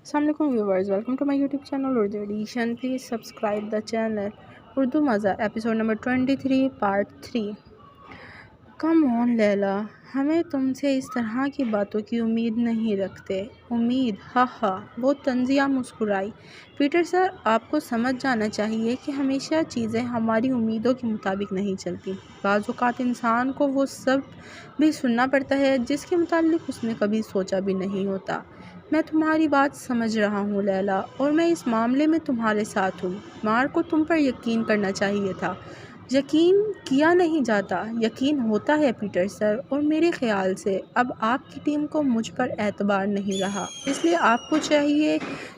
السلام علیکم viewers, welcome to my YouTube channel Urdu edition. Please subscribe the channel. Urdu مزہ episode number 23 part 3. Come on Laila, ہمیں تم سے اس طرح کی باتوں کی امید نہیں رکھتے. امید؟ ہاں. وہ طنزیہ مسکرائی. پیٹر سر، آپ کو سمجھ جانا چاہیے کہ ہمیشہ چیزیں ہماری امیدوں کے مطابق نہیں چلتی. بعض اوقات انسان کو وہ سب بھی سننا پڑتا ہے جس کے متعلق اس نے کبھی سوچا بھی نہیں ہوتا. میں تمہاری بات سمجھ رہا ہوں لیلا، اور میں اس معاملے میں تمہارے ساتھ ہوں. مارک کو تم پر یقین کرنا چاہیے تھا. یقین کیا نہیں جاتا، یقین ہوتا ہے پیٹر سر، اور میرے خیال سے اب آپ کی ٹیم کو مجھ پر اعتبار نہیں رہا. اس لیے آپ کو چاہیے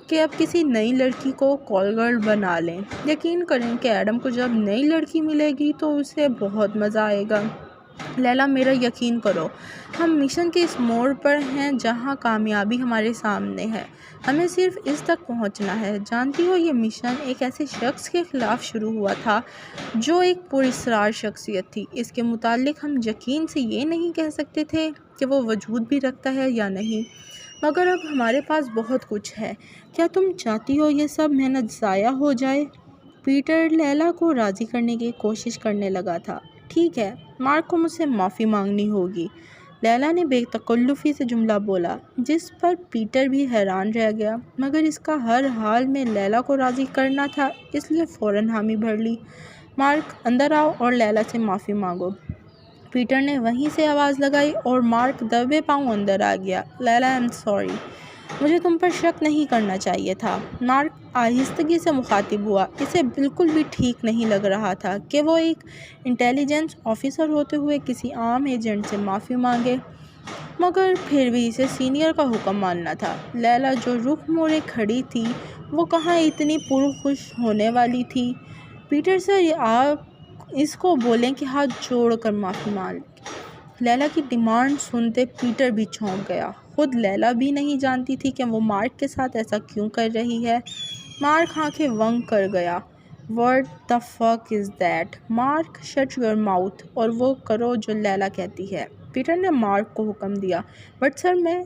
کہ اب کسی نئی لڑکی کو کال گرل بنا لیں. یقین کریں کہ ایڈم کو جب نئی لڑکی ملے گی تو اسے بہت مزہ آئے گا. لیلا، میرا یقین کرو، ہم مشن کے اس موڑ پر ہیں جہاں کامیابی ہمارے سامنے ہے. ہمیں صرف اس تک پہنچنا ہے. جانتی ہو، یہ مشن ایک ایسے شخص کے خلاف شروع ہوا تھا جو ایک پراسرار شخصیت تھی. اس کے متعلق ہم یقین سے یہ نہیں کہہ سکتے تھے کہ وہ وجود بھی رکھتا ہے یا نہیں، مگر اب ہمارے پاس بہت کچھ ہے. کیا تم چاہتی ہو یہ سب محنت ضائع ہو جائے؟ پیٹر لیلا کو راضی کرنے کی کوشش کرنے لگا تھا. ٹھیک ہے، مارک کو مجھ سے معافی مانگنی ہوگی، لیلا نے بے تکلفی سے جملہ بولا، جس پر پیٹر بھی حیران رہ گیا. مگر اس کا ہر حال میں لیلا کو راضی کرنا تھا، اس لیے فوراً حامی بھر لی. مارک، اندر آؤ اور لیلا سے معافی مانگو. پیٹر نے وہیں سے آواز لگائی اور مارک دبے پاؤں اندر آ گیا. لیلا، آئی ایم سوری، مجھے تم پر شک نہیں کرنا چاہیے تھا. مارک آہستگی سے مخاطب ہوا. اسے بالکل بھی ٹھیک نہیں لگ رہا تھا کہ وہ ایک انٹیلی جنس آفیسر ہوتے ہوئے کسی عام ایجنٹ سے معافی مانگے، مگر پھر بھی اسے سینئر کا حکم ماننا تھا. لیلا جو رخ موڑے کھڑی تھی وہ کہاں اتنی پرخوش ہونے والی تھی. پیٹر سر، آپ اس کو بولیں کہ ہاتھ جوڑ کر معافی مانگ. لیلا کی ڈیمانڈ سنتے پیٹر بھی چونک گیا. خود لیلا بھی نہیں جانتی تھی کہ وہ مارک کے ساتھ ایسا کیوں کر رہی ہے. مارک آنکھیں ونگ کر گیا. What the fuck is that? Mark, shut your mouth اور وہ کرو جو لیلا کہتی ہے. پیٹر نے مارک کو حکم دیا. بٹ سر، میں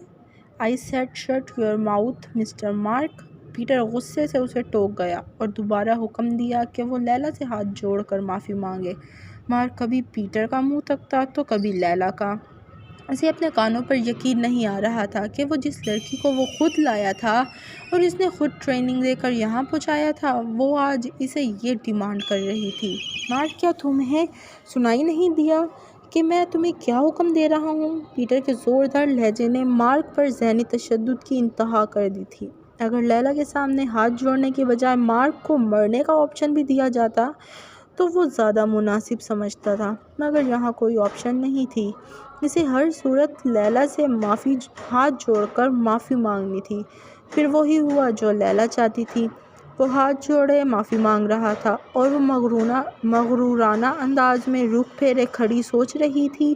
I said shut your mouth mister Mark. Peter غصے سے اسے ٹوک گیا اور دوبارہ حکم دیا کہ وہ لیلا سے ہاتھ جوڑ کر معافی مانگے. مارک کبھی پیٹر کا منہ تکتا تو کبھی لیلا کا. اسے اپنے کانوں پر یقین نہیں آ رہا تھا کہ وہ جس لڑکی کو وہ خود لایا تھا اور اس نے خود ٹریننگ دے کر یہاں پہنچایا تھا، وہ آج اسے یہ ڈیمانڈ کر رہی تھی. مارک، کیا تمہیں سنائی نہیں دیا کہ میں تمہیں کیا حکم دے رہا ہوں؟ پیٹر کے زوردار لہجے نے مارک پر ذہنی تشدد کی انتہا کر دی تھی. اگر لیلا کے سامنے ہاتھ جوڑنے کے بجائے مارک کو مرنے کا آپشن بھی دیا جاتا تو وہ زیادہ مناسب سمجھتا تھا، مگر یہاں کوئی آپشن نہیں تھی. اسے ہر صورت لیلا سے ہاتھ جوڑ کر معافی مانگنی تھی. پھر وہی ہوا جو لیلا چاہتی تھی. وہ ہاتھ جوڑے معافی مانگ رہا تھا اور وہ مغرورانہ انداز میں رخ پھیرے کھڑی سوچ رہی تھی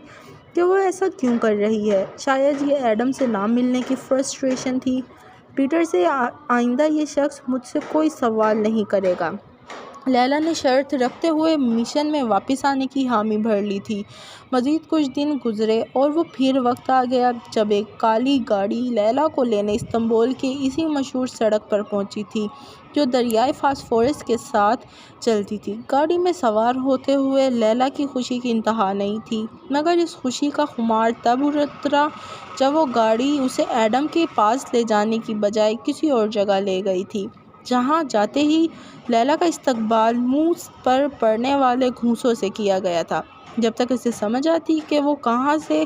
کہ وہ ایسا کیوں کر رہی ہے. شاید یہ ایڈم سے نہ ملنے کی فرسٹریشن تھی. پیٹر سے آئندہ یہ شخص مجھ سے کوئی سوال نہیں کرے گا، لیلا نے شرط رکھتے ہوئے مشن میں واپس آنے کی حامی بھر لی تھی. مزید کچھ دن گزرے اور وہ پھر وقت آ گیا جب ایک کالی گاڑی لیلا کو لینے استنبول کی اسی مشہور سڑک پر پہنچی تھی جو دریائے فاسفورس کے ساتھ چلتی تھی. گاڑی میں سوار ہوتے ہوئے لیلا کی خوشی کی انتہا نہیں تھی، مگر اس خوشی کا خمار تب اترا جب وہ گاڑی اسے ایڈم کے پاس لے جانے کی بجائے کسی اور جگہ لے گئی تھی، جہاں جاتے ہی لیلا کا استقبال منہ پر پڑنے والے گھونسوں سے کیا گیا تھا. جب تک اسے سمجھ آتی کہ وہ کہاں سے،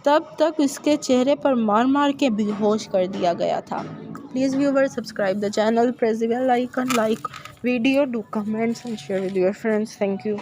تب تک اس کے چہرے پر مار مار کے بے ہوش کر دیا گیا تھا. Please viewers, subscribe the channel, press the bell icon, like video, do comments and share with your friends. Thank you.